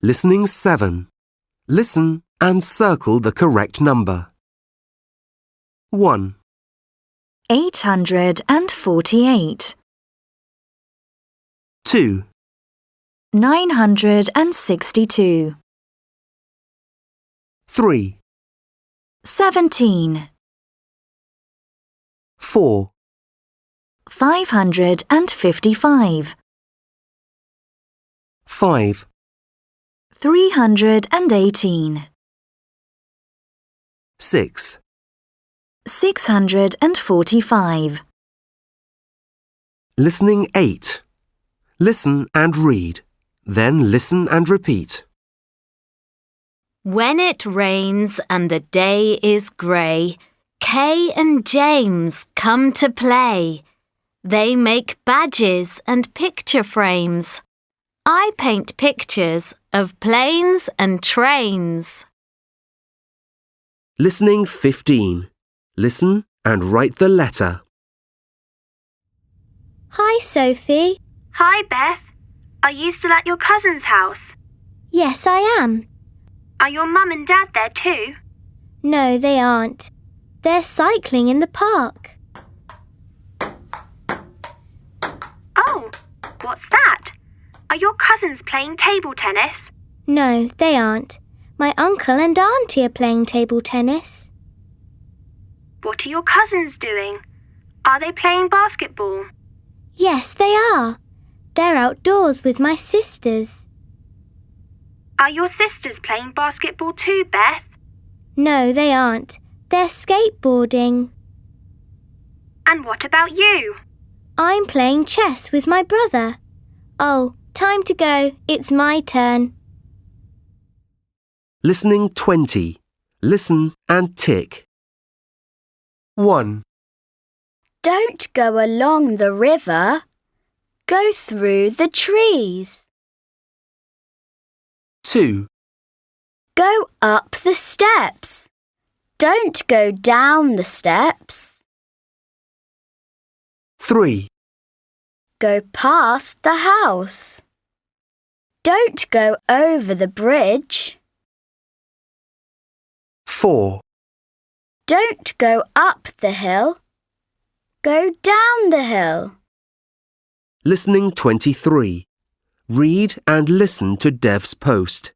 Listening 7. Listen and circle the correct number. 1, 848. 2, 962. 3, 17. 4, 555. 5, 318. 6, 645. Listening 8. Listen and read. Then listen and repeat. When it rains and the day is grey, Kay and James come to play. They make badges and picture frames. I paint pictures of planes and trains. Listening 15. Listen and write the letter. Hi, Sophie. Hi, Beth. Are you still at your cousin's house? Yes, I am. Are your mum and dad there too? No, they aren't. They're cycling in the park. Oh, what's that? Are your cousins playing table tennis? No, they aren't. My uncle and auntie are playing table tennis. What are your cousins doing? Are they playing basketball? Yes, they are. They're outdoors with my sisters. Are your sisters playing basketball too, Beth? No, they aren't. They're skateboarding. And what about you? I'm playing chess with my brother. Oh, time to go. It's my turn. Listening 20. Listen and tick. 1, Don't go along the river. Go through the trees. 2, Go up the steps. Don't go down the steps. 3, Go past the house. Don't go over the bridge. 4, Don't go up the hill. Go down the hill. Listening 23. Read and listen to Dev's post.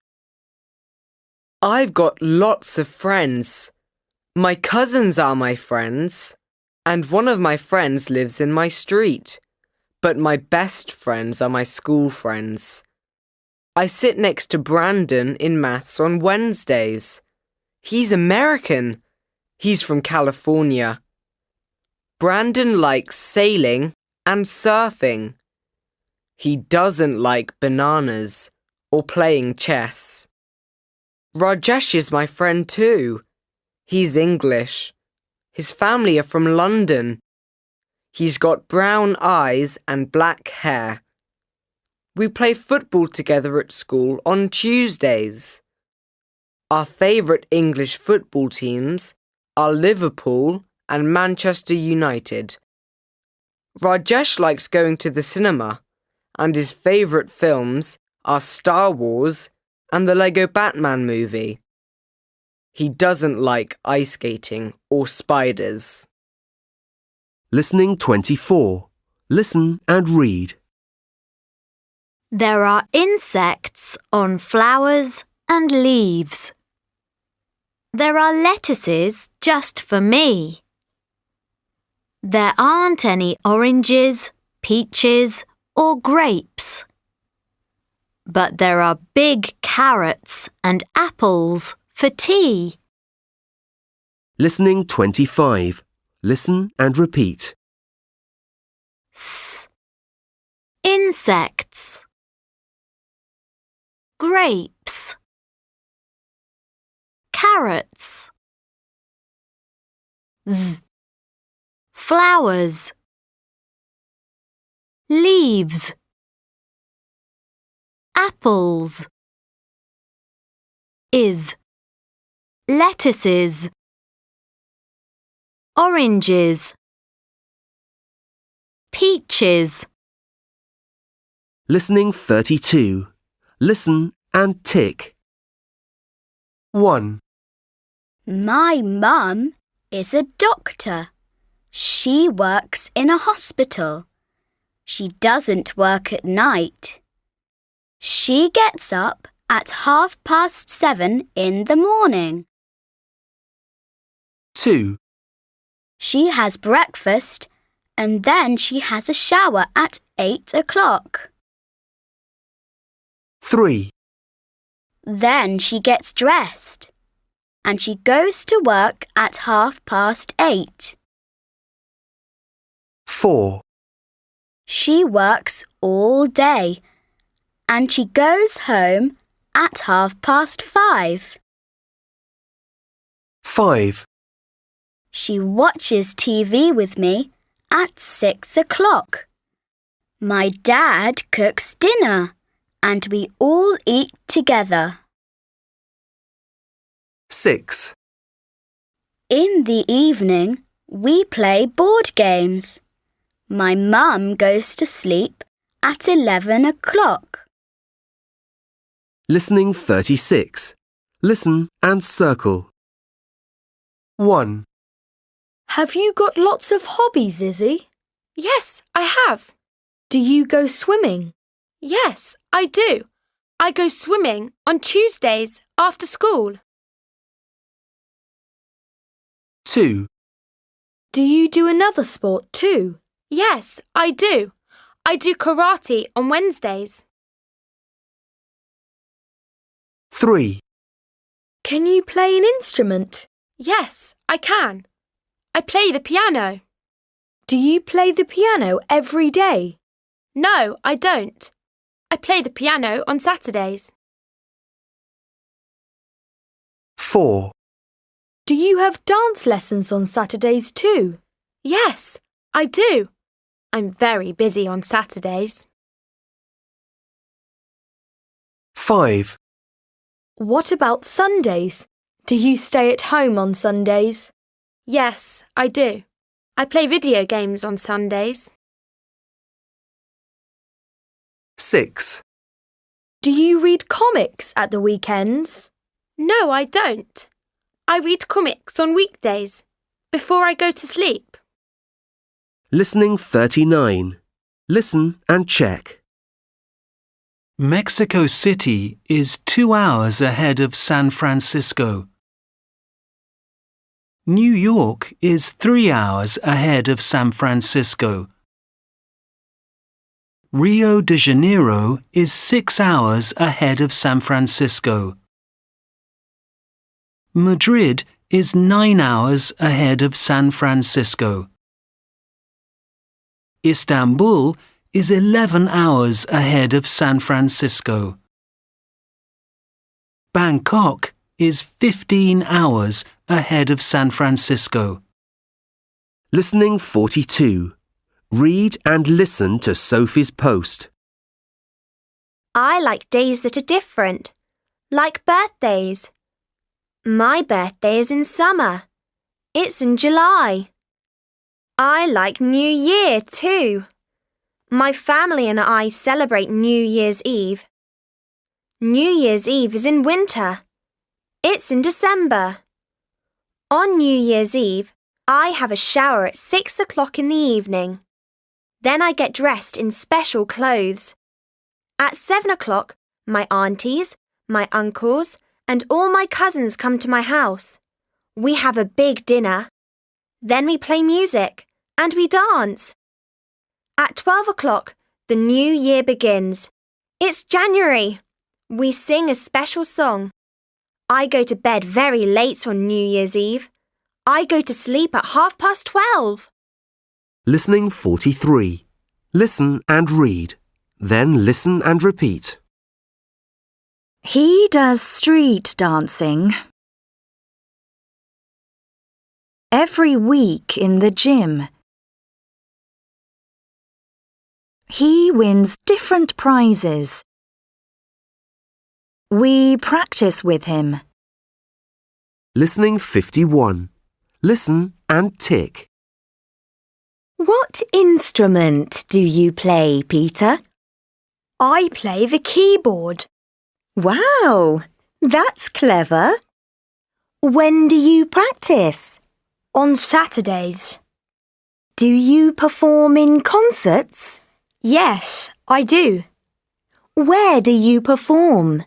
I've got lots of friends. My cousins are my friends, and one of my friends lives in my street. But my best friends are my school friends. I sit next to Brandon in maths on Wednesdays. He's American. He's from California. Brandon likes sailing and surfing. He doesn't like bananas or playing chess. Rajesh is my friend too. He's English. His family are from London. He's got brown eyes and black hair. We play football together at school on Tuesdays. Our favourite English football teams are Liverpool and Manchester United. Rajesh likes going to the cinema, and his favourite films are Star Wars and the Lego Batman movie. He doesn't like ice skating or spiders. Listening 24. Listen and read. There are insects on flowers and leaves. There are lettuces just for me. There aren't any oranges, peaches, or grapes. But there are big carrots and apples for tea. Listening 25. Listen and repeat. S. Insects. Grapes. Carrots. Z. Flowers. Leaves. Apples. Is. Lettuces. Oranges. Peaches. Listening 32. Listen and tick. 1, My mum is a doctor. She works in a hospital. She doesn't work at night. She gets up at 7:30 in the morning. 2, She has breakfast and then she has a shower at 8 o'clock. 3, Then she gets dressed and she goes to work at 8:30. 4, She works all day and she goes home at 5:30. 5, She watches TV with me at 6 o'clock. My dad cooks dinner and we all eat together. 6, In the evening, we play board games. My mum goes to sleep at 11 o'clock. Listening 36. Listen and circle. 1, Have you got lots of hobbies, Izzy? Yes, I have. Do you go swimming? Yes, I do. I go swimming on Tuesdays after school. 2, Do you do another sport too? Yes, I do. I do karate on Wednesdays. 3, Can you play an instrument? Yes, I can. I play the piano. Do you play the piano every day? No, I don't. I play the piano on Saturdays. 4, Do you have dance lessons on Saturdays too? Yes, I do. I'm very busy on Saturdays. 5, What about Sundays? Do you stay at home on Sundays? Yes, I do. I play video games on Sundays. 6, Do you read comics at the weekends? No, I don't. I read comics on weekdays before I go to sleep. Listening 39. Listen and check. Mexico City is 2 hours ahead of San Francisco. New York is 3 hours ahead of San Francisco. Rio de Janeiro is 6 hours ahead of San Francisco. Madrid is 9 hours ahead of San Francisco. Istanbul is 11 hours ahead of San Francisco. Bangkok is 15 hours ahead of San Francisco. Listening 42. Read and listen to Sophie's post. I like days that are different, like birthdays. My birthday is in summer. It's in July. I like New Year too. My family and I celebrate New Year's Eve. New Year's Eve is in winter. It's in December. On New Year's Eve, I have a shower at 6 o'clock in the evening. Then I get dressed in special clothes. At 7 o'clock, my aunties, my uncles, and all my cousins come to my house. We have a big dinner. Then we play music and we dance. At 12 o'clock, the new year begins. It's January. We sing a special song. I go to bed very late on New Year's Eve. I go to sleep at 12:30. Listening 43. Listen and read. Then listen and repeat. He does street dancing. Every week in the gym. He wins different prizes. We practice with him. Listening 51. Listen and tick. What instrument do you play, Peter? I play the keyboard. Wow, that's clever. When do you practice? On Saturdays. Do you perform in concerts? Yes, I do. Where do you perform?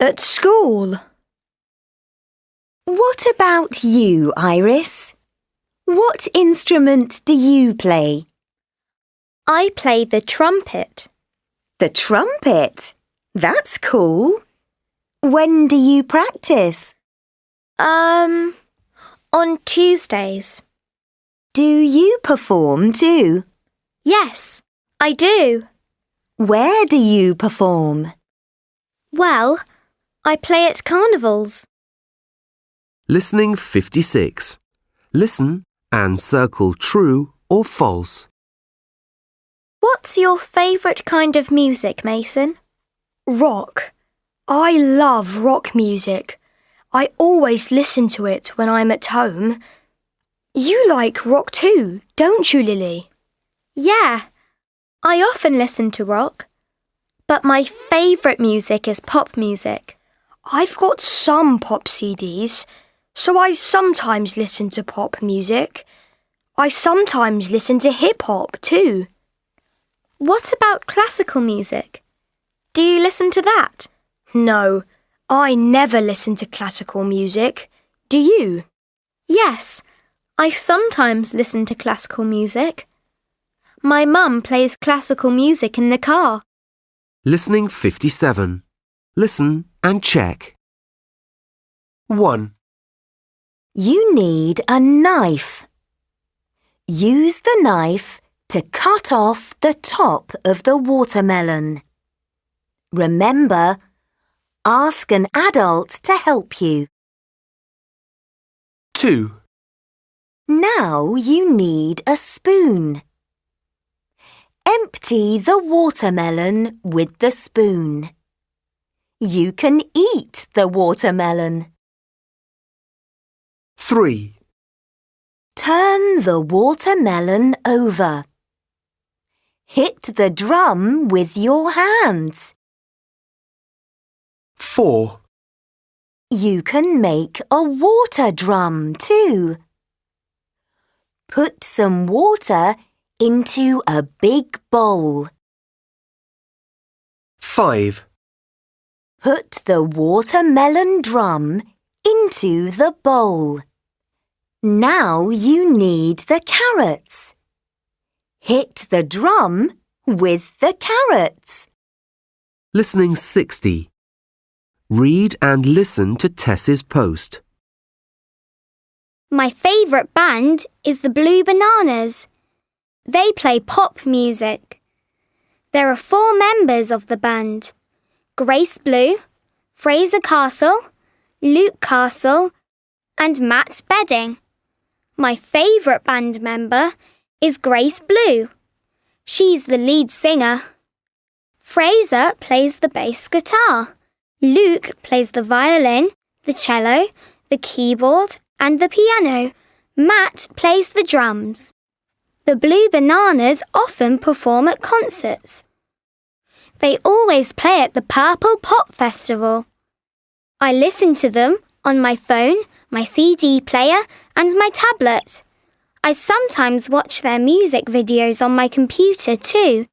At school. What about you, Iris? What instrument do you play? I play the trumpet. The trumpet? That's cool. When do you practice? On Tuesdays. Do you perform too? Yes, I do. Where do you perform? Well, I play at carnivals. Listening 56. Listen and circle true or false. What's your favourite kind of music, Mason? Rock. I love rock music. I always listen to it when I'm at home. You like rock too, don't you, Lily? Yeah, I often listen to rock. But my favourite music is pop music. I've got some pop CDs, so I sometimes listen to pop music. I sometimes listen to hip-hop too. What about classical music? Do you listen to that? No, I never listen to classical music. Do you? Yes, I sometimes listen to classical music. My mum plays classical music in the car. Listening 57. Listen and check. 1, You need a knife. Use the knife to cut off the top of the watermelon. Remember, ask an adult to help you. 2, Now you need a spoon. Empty the watermelon with the spoon. You can eat the watermelon. 3, Turn the watermelon over. Hit the drum with your hands. 4, You can make a water drum too. Put some water into a big bowl. 5, Put the watermelon drum into the bowl. Now you need the carrots. Hit the drum with the carrots. Listening 60. Read and listen to Tess's post. My favourite band is the Blue Bananas. They play pop music. There are 4 members of the band: Grace Blue, Fraser Castle, Luke Castle, and Matt Bedding. My favourite band member is Grace Blue. She's the lead singer. Fraser plays the bass guitar. Luke plays the violin, the cello, the keyboard, and the piano. Matt plays the drums. The Blue Bananas often perform at concerts. They always play at the Purple Pop Festival. I listen to them on my phone, my CD player, and my tablet. I sometimes watch their music videos on my computer too.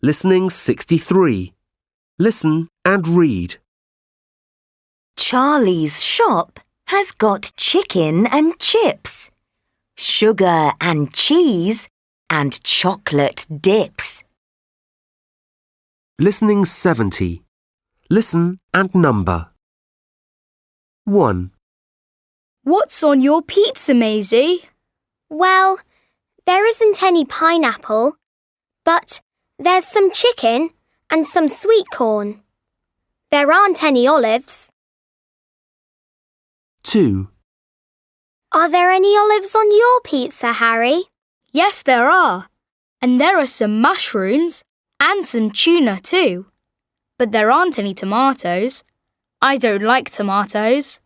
Listening 63. Listen and read. Charlie's shop has got chicken and chips, sugar and cheese, and chocolate dips. Listening 70. Listen and number. 1, What's on your pizza, Maisie? Well, there isn't any pineapple, but there's some chicken and some sweet corn. There aren't any olives. 2, Are there any olives on your pizza, Harry? Yes, there are. And there are some mushrooms and some tuna too. But there aren't any tomatoes. I don't like tomatoes.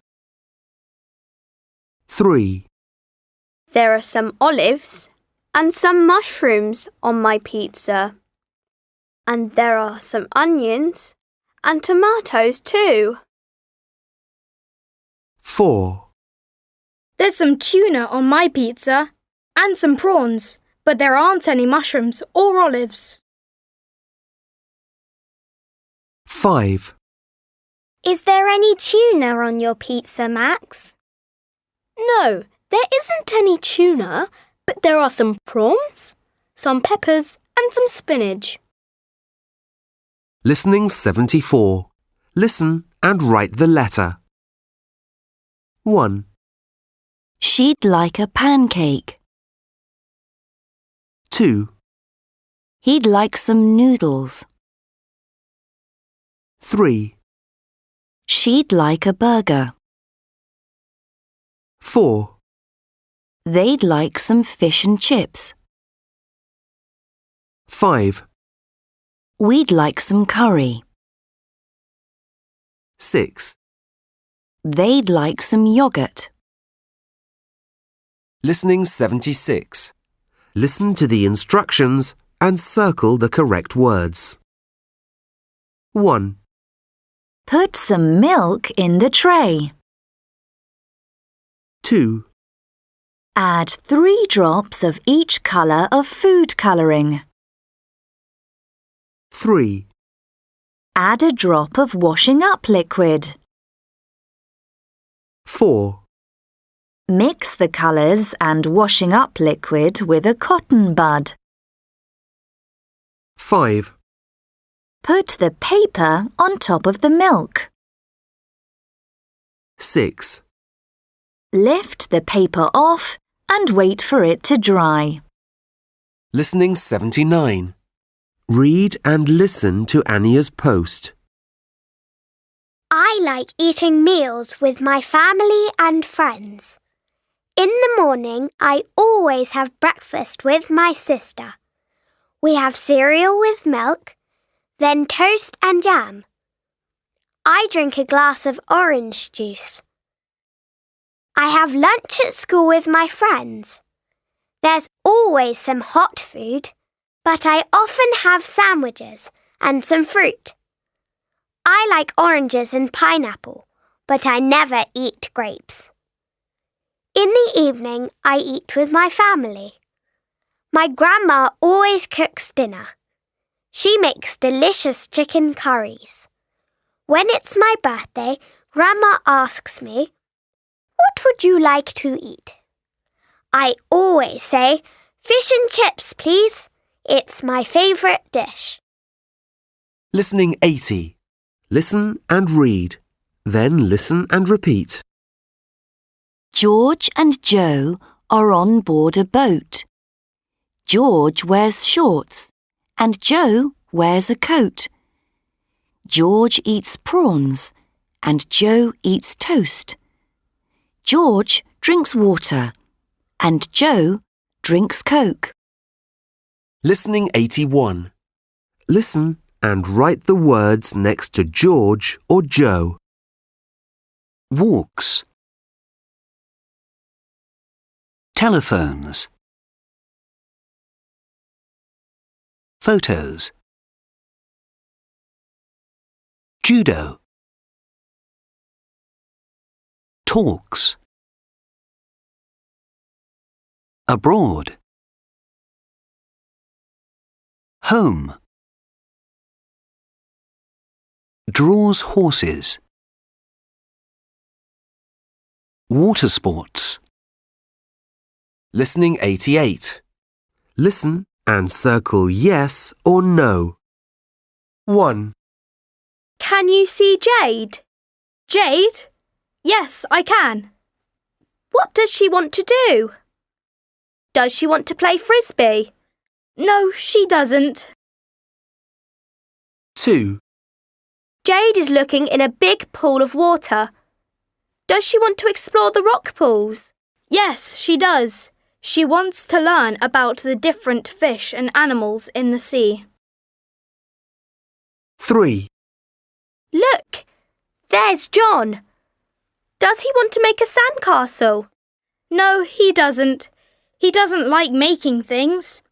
3, There are some olives and some mushrooms on my pizza. And there are some onions and tomatoes too. 4, There's some tuna on my pizza and some prawns, but there aren't any mushrooms or olives. 5, Is there any tuna on your pizza, Max? No, there isn't any tuna, but there are some prawns, some peppers, and some spinach. Listening 74. Listen and write the letter. 1, She'd like a pancake. 2, He'd like some noodles. 3, She'd like a burger. 4, They'd like some fish and chips. 5, We'd like some curry. 6. They'd like some yogurt. Listening 76. Listen to the instructions and circle the correct words. 1, Put some milk in the tray. 2, Add 3 drops of each colour of food colouring. 3, Add a drop of washing up liquid. 4, Mix the colours and washing up liquid with a cotton bud. 5, Put the paper on top of the milk. 6, Lift the paper off and wait for it to dry. Listening 79. Read and listen to Anya's post. I like eating meals with my family and friends. In the morning, I always have breakfast with my sister. We have cereal with milk, then toast and jam. I drink a glass of orange juice. I have lunch at school with my friends. There's always some hot food, but I often have sandwiches and some fruit. I like oranges and pineapple, but I never eat grapes. In the evening, I eat with my family. My grandma always cooks dinner. She makes delicious chicken curries. When it's my birthday, Grandma asks me, "What would you like to eat?" I always say, "Fish and chips, please. It's my favourite dish." Listening 80. Listen and read. Then listen and repeat. George and Joe are on board a boat. George wears shorts and Joe wears a coat. George eats prawns and Joe eats toast. George drinks water and Joe drinks Coke. Listening 81. Listen and write the words next to George or Joe. Walks. Telephones. Photos. Judo. Talks. Abroad. Home. Draws horses. Water sports. Listening 88. Listen and circle yes or no. 1, Can you see Jade? Jade? Yes, I can. What does she want to do? Does she want to play frisbee? No, she doesn't. 2, Jade is looking in a big pool of water. Does she want to explore the rock pools? Yes, she does. She wants to learn about the different fish and animals in the sea. 3, Look, there's John. Does he want to make a sandcastle? No, he doesn't. He doesn't like making things.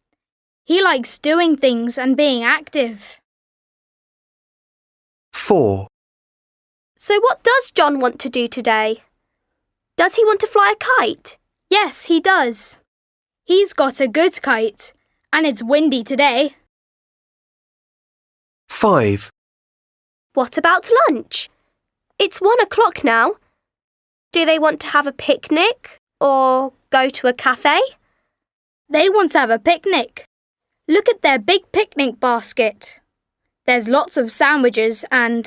He likes doing things and being active. 4. So what does John want to do today? Does he want to fly a kite? Yes, he does. He's got a good kite, and it's windy today. 5. What about lunch? It's 1 o'clock now. Do they want to have a picnic or go to a cafe? They want to have a picnic. Look at their big picnic basket. There's lots of sandwiches and...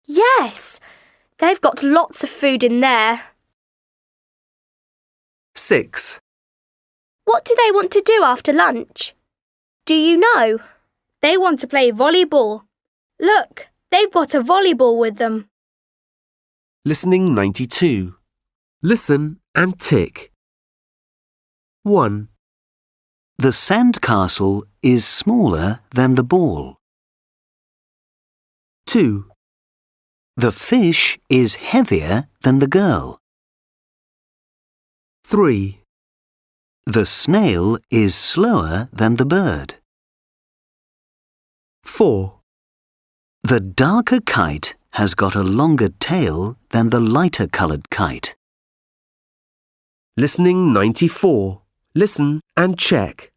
Yes, they've got lots of food in there. 6. What do they want to do after lunch? Do you know? They want to play volleyball. Look, they've got a volleyball with them. Listening 92. Listen and tick. 1. The sandcastle is smaller than the ball. 2. The fish is heavier than the girl. 3. The snail is slower than the bird. 4. The darker kite has got a longer tail than the lighter coloured kite. Listening 94. Listen and check.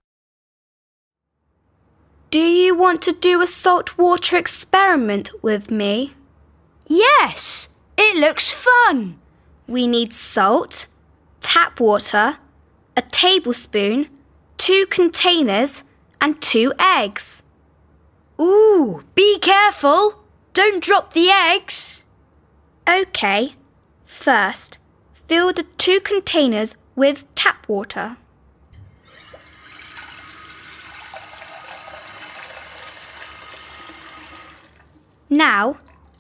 Do you want to do a saltwater experiment with me? Yes, it looks fun. We need salt, tap water, a tablespoon, 2 containers and 2 eggs. Ooh, be careful. Don't drop the eggs. OK. First, fill the 2 containers with tap water. Now,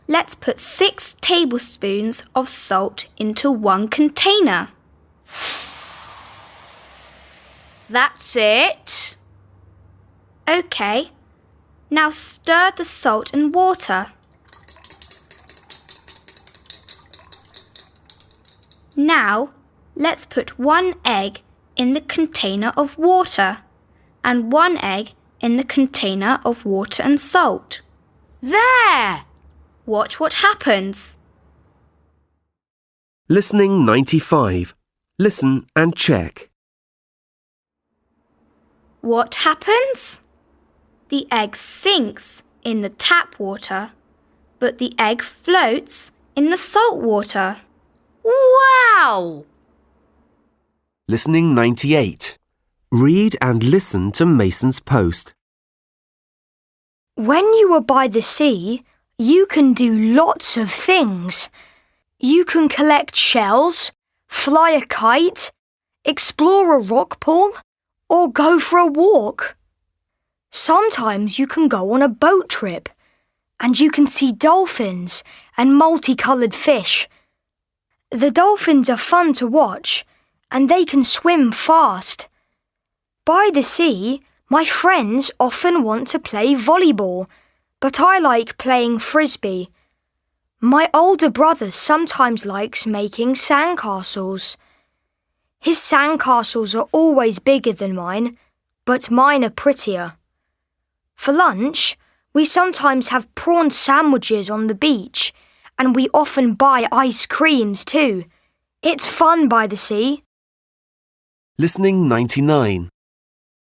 let's put 6 tablespoons of salt into 1 container. That's it. OK. Now stir the salt and water. Now, let's put 1 egg in the container of water and 1 egg in the container of water and salt. There! Watch what happens. Listening 95. Listen and check. What happens? The egg sinks in the tap water, but the egg floats in the salt water. Wow! Listening 98. Read and listen to Mason's post. When you are by the sea, you can do lots of things. You can collect shells, fly a kite, explore a rock pool, or go for a walk. Sometimes you can go on a boat trip, and you can see dolphins and multicoloured fish. The dolphins are fun to watch, and they can swim fast. By the sea, my friends often want to play volleyball, but I like playing frisbee. My older brother sometimes likes making sandcastles. His sandcastles are always bigger than mine, but mine are prettier. For lunch, we sometimes have prawn sandwiches on the beach, and we often buy ice creams too. It's fun by the sea. Listening 99.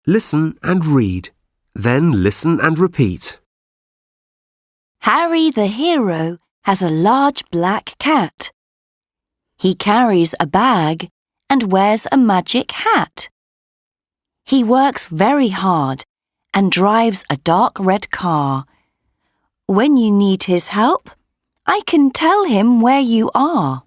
Listen and read. Then listen and repeat. Harry the hero has a large black cat. He carries a bag and wears a magic hat. He works very hard and drives a dark red car. When you need his help, I can tell him where you are.